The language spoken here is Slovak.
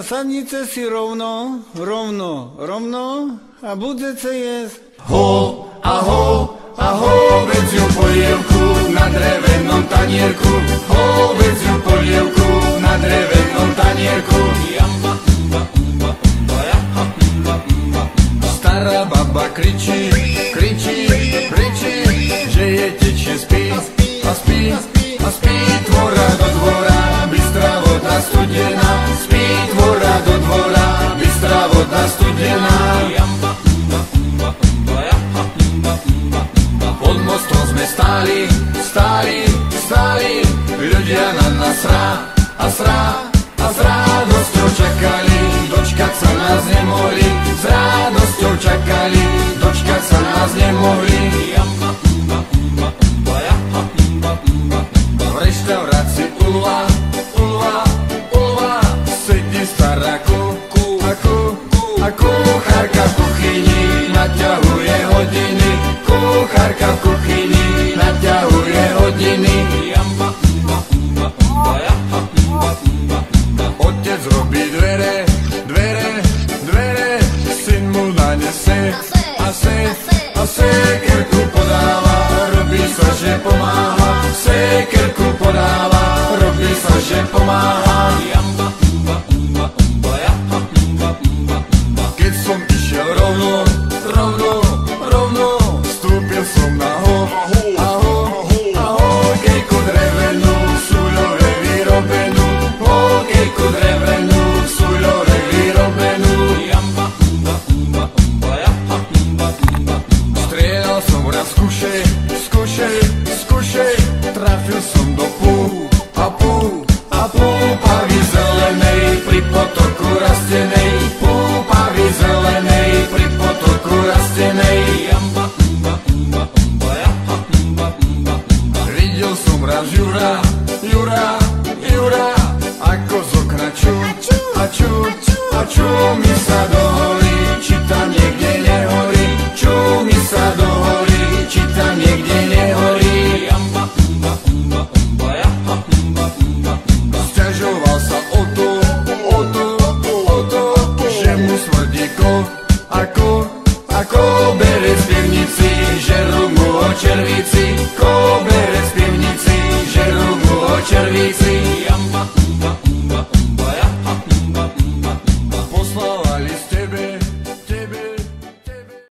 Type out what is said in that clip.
sadnite si rovno a budete jesť. Ho, vedziu polievku na drevenom tanierku. Ho, vedziu polievku na drevenom tanierku. Stará baba kričí, že jej tečie spí. Tvora do dvora, bystrá voda studená. Spí tvora do dvora, bystrá voda studená. Pod mostom sme stáli, ľudia na nás s radosťou čakali, dočkať sa nás nemohli. S radosťou čakali, dočkať sa nás nemohli. V reštaurácii Ulva sedí stará a kuchárka v kuchyni naťahuje hodiny. Kuchárka v kuchyni naťahuje hodiny. Otec robí dvere, syn mu nanese a sekerku podáva, robí sa, že pomáha. Sekerku podáva, robí sa, že pomáha. Keď som išiel rovno, vstúpil som na hokejku drevenú, súľové vyrobenú. Hokejku drevenú, súľové vyrobenú. Strieľal som raz z kušej, trafil som do púpavy zelenej pri potoku rastenej. Púpavy zelenej pri potoku rastenej. Videl som raz Jura, ako z okna čúmi sa do hory, či tam niekde nehorí. Čúmi sa do hory, či tam niekde nehorí. Sťažoval sa o to, že mu smrdí